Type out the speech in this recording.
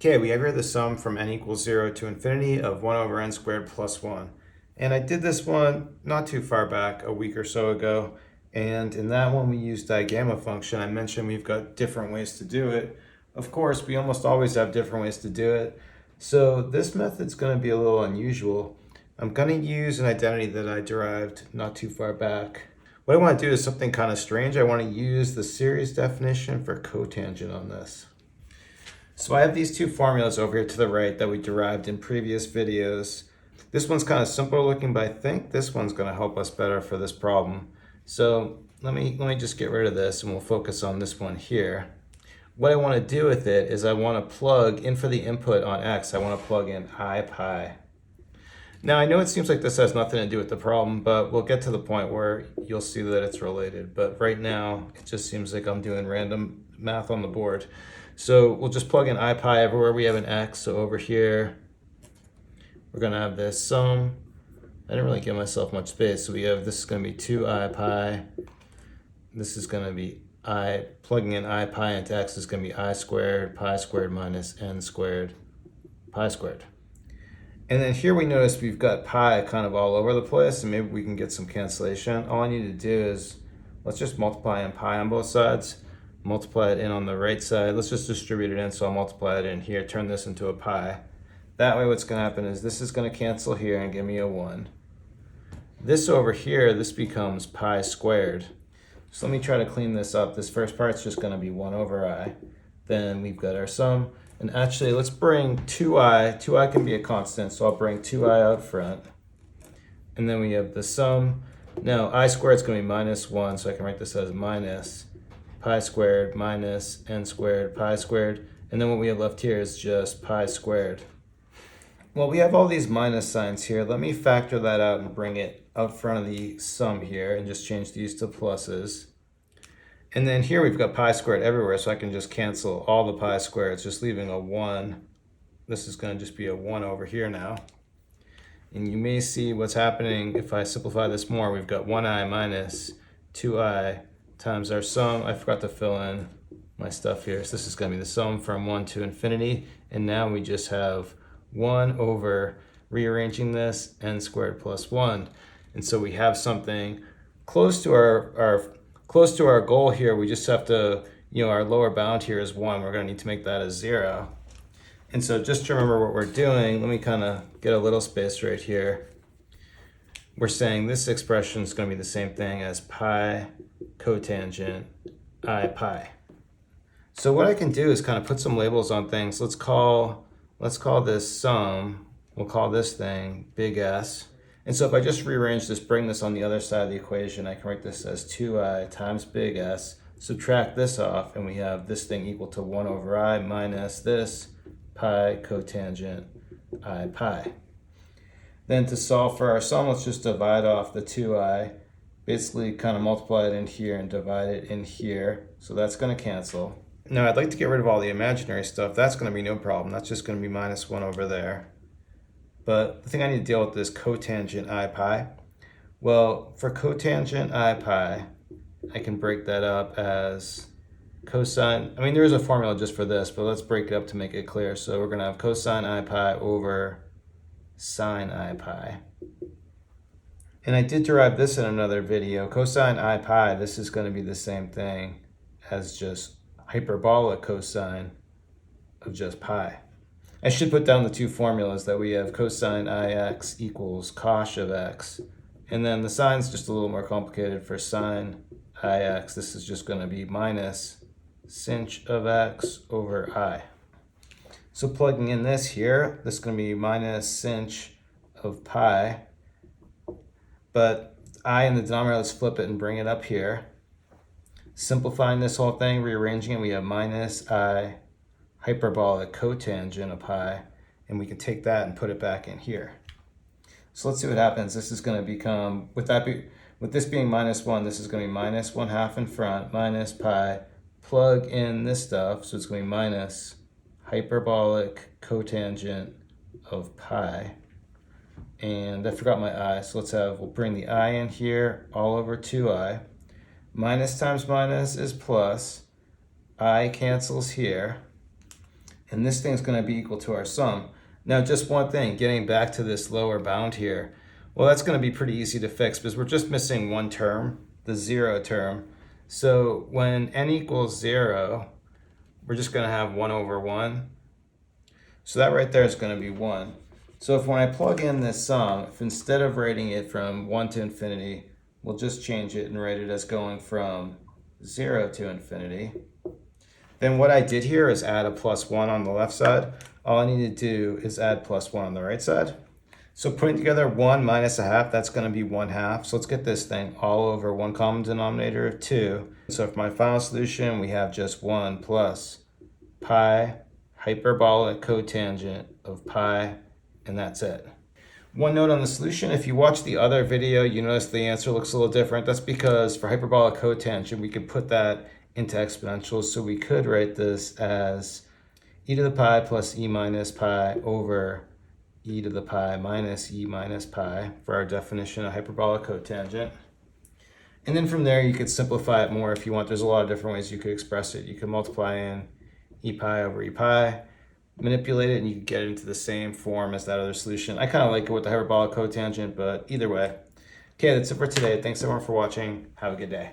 Okay, we have here the sum from n equals 0 to infinity of 1 over n squared plus 1. And I did this one not too far back, a week or so ago. And in that one, we used digamma function. I mentioned we've got different ways to do it. Of course, we almost always have different ways to do it. So this method's going to be a little unusual. I'm going to use an identity that I derived not too far back. What I want to do is something kind of strange. I want to use the series definition for cotangent on this. So I have these two formulas over here to the right that we derived in previous videos. This one's kind of simpler looking, but I think this one's going to help us better for this problem. So let me just get rid of this and we'll focus on this one here. What I want to do with it is I want to plug in for the input on x. I want to plug in I pi. Now I know it seems like this has nothing to do with the problem, but we'll get to the point where you'll see that it's related. But right now it just seems like I'm doing random math on the board. So we'll just plug in I pi everywhere we have an x. So over here, we're going to have this sum. I didn't really give myself much space. So we have, this is going to be 2I pi. This is going to be plugging in I pi into x is going to be I squared, pi squared minus n squared, pi squared. And then here we notice we've got pi kind of all over the place, and maybe we can get some cancellation. All I need to do is, let's just multiply in pi on both sides. Multiply it in on the right side. Let's just distribute it in, so I'll multiply it in here, turn this into a pi. That way what's going to happen is this is going to cancel here and give me a 1. This over here, this becomes pi squared. So let me try to clean this up. This first part's just going to be 1 over I. Then we've got our sum. And actually, let's bring 2i. 2i can be a constant, so I'll bring 2i out front. And then we have the sum. Now, I squared is going to be minus 1, so I can write this as minus pi squared minus n squared pi squared, and then what we have left here is just pi squared. Well, we have all these minus signs here. Let me factor that out and bring it out front of the sum here and just change these to pluses. And then here we've got pi squared everywhere, so I can just cancel all the pi squareds, just leaving a 1. This is going to just be a 1 over here now. And you may see what's happening if I simplify this more. We've got 1i minus 2i times our sum. I forgot to fill in my stuff here. So this is going to be the sum from 1 to infinity. And now we just have 1 over, rearranging this, n squared plus 1. And so we have something close to our goal here. We just have to, our lower bound here is 1. We're going to need to make that a 0. And so just to remember what we're doing, let me kind of get a little space right here. We're saying this expression is going to be the same thing as pi cotangent I pi. So what I can do is kind of put some labels on things. Let's call this sum, we'll call this thing big S. And so if I just rearrange this, bring this on the other side of the equation, I can write this as 2i times big S, subtract this off, and we have this thing equal to 1 over I minus this pi cotangent I pi. Then to solve for our sum, let's just divide off the 2i, basically kind of multiply it in here and divide it in here. So that's going to cancel. Now I'd like to get rid of all the imaginary stuff. That's going to be no problem. That's just going to be minus 1 over there. But the thing I need to deal with is cotangent I pi. Well, for cotangent I pi, I can break that up as cosine. I mean, there is a formula just for this, but let's break it up to make it clear. So we're going to have cosine I pi over sine I pi. And I did derive this in another video. Cosine I pi, this is going to be the same thing as just hyperbolic cosine of just pi. I should put down the two formulas that we have. Cosine ix equals cosh of x. And then the sine's just a little more complicated. For sine ix, this is just going to be minus sinh of x over I. So plugging in this here, this is going to be minus sinh of pi. But I in the denominator, let's flip it and bring it up here. Simplifying this whole thing, rearranging it, we have minus I hyperbolic cotangent of pi, and we can take that and put it back in here. So let's see what happens. This is going to become, with this being minus 1, this is going to be minus 1/2 in front, minus pi, plug in this stuff, so it's going to be minus hyperbolic cotangent of pi. And I forgot my I, so we'll bring the I in here, all over 2i. Minus times minus is plus. I cancels here. and this thing's going to be equal to our sum. Now, just one thing, getting back to this lower bound here, well, that's going to be pretty easy to fix because we're just missing one term, the 0 term. So when n equals 0, we're just going to have 1 over 1. So that right there is going to be 1. So if when I plug in this sum, if instead of writing it from 1 to infinity, we'll just change it and write it as going from 0 to infinity, then what I did here is add a plus 1 on the left side. All I need to do is add plus 1 on the right side. So putting together 1 minus a half, that's going to be 1/2. So let's get this thing all over one common denominator of 2. So for my final solution, we have just 1 plus pi hyperbolic cotangent of pi, and that's it. One note on the solution, if you watch the other video, you notice the answer looks a little different. That's because for hyperbolic cotangent, we could put that into exponentials. So we could write this as e to the pi plus e minus pi over e to the pi minus e minus pi for our definition of hyperbolic cotangent. And then from there, you could simplify it more if you want. There's a lot of different ways you could express it. You could multiply in e pi over e pi, manipulate it, and you can get it into the same form as that other solution. I kind of like it with the hyperbolic cotangent, but either way. Okay, that's it for today. Thanks everyone for watching. Have a good day.